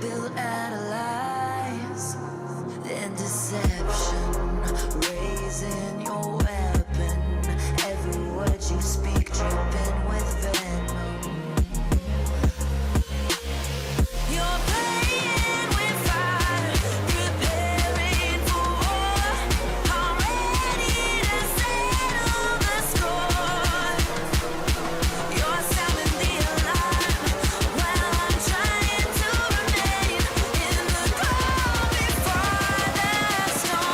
built out of lies and deception, raising your weapon. Every word you speak dripping with venom. You're playing with fire, preparing for war. I'm ready to settle the score. You're sounding the alarm while I'm trying to remain in the calm before the storm.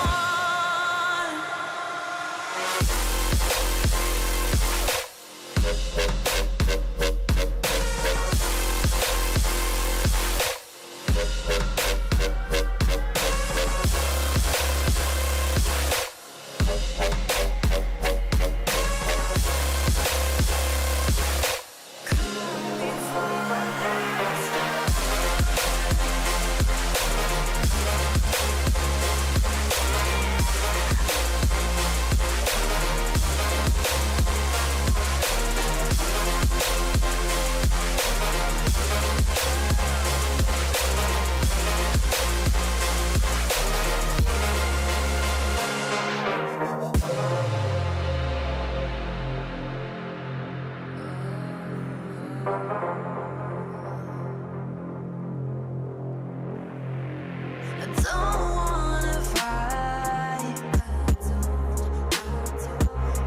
I don't wanna fight,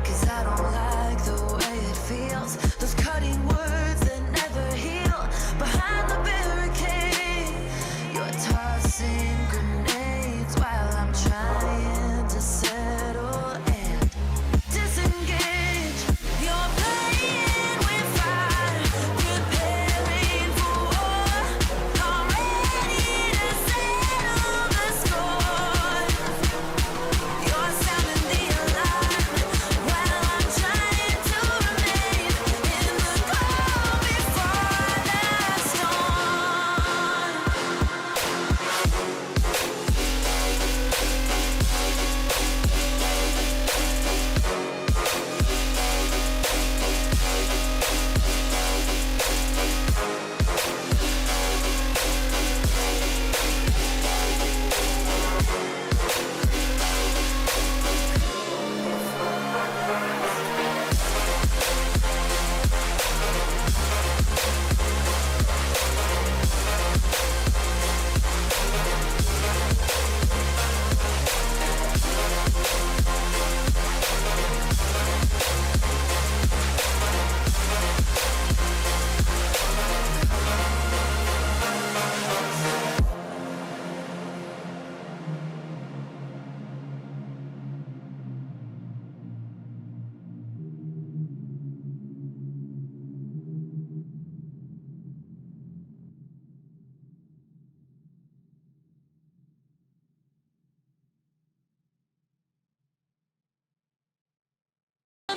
'cause I don't like the way it feels. Those cutting words that never heal. Behind the barricade, you're tossing grenades while I'm trying to settle and disengage. You're playing with fire, preparing for war. I'm ready to settle the score. You're sounding the alarm while I'm trying to remain in the calm before the storm.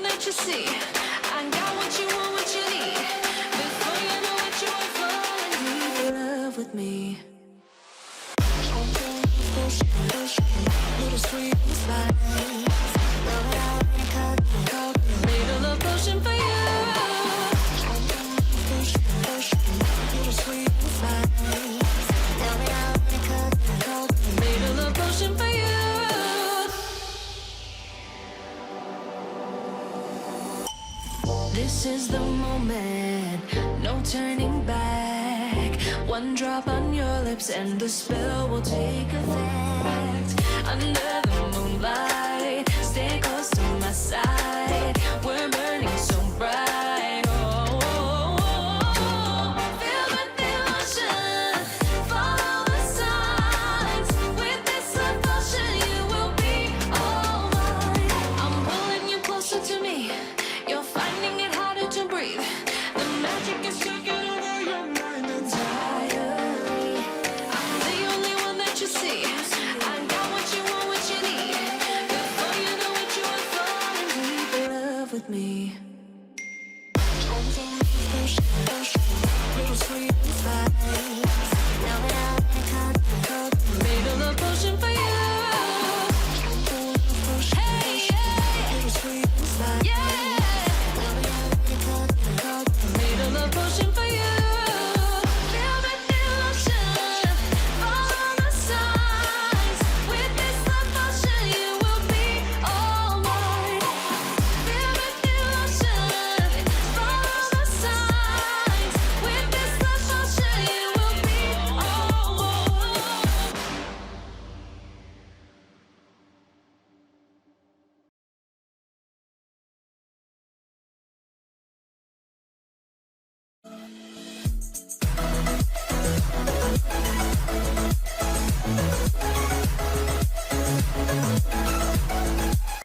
That you see, I got what you want, what you need. Before you know it, you are falling deep in love with me. Little sweet spice, made a love potion for you. Little sweet spice, made a love potion for you. This is the moment, no turning back. One drop on your lips and the spell will take effect. Under the moonlight, stay close to my side.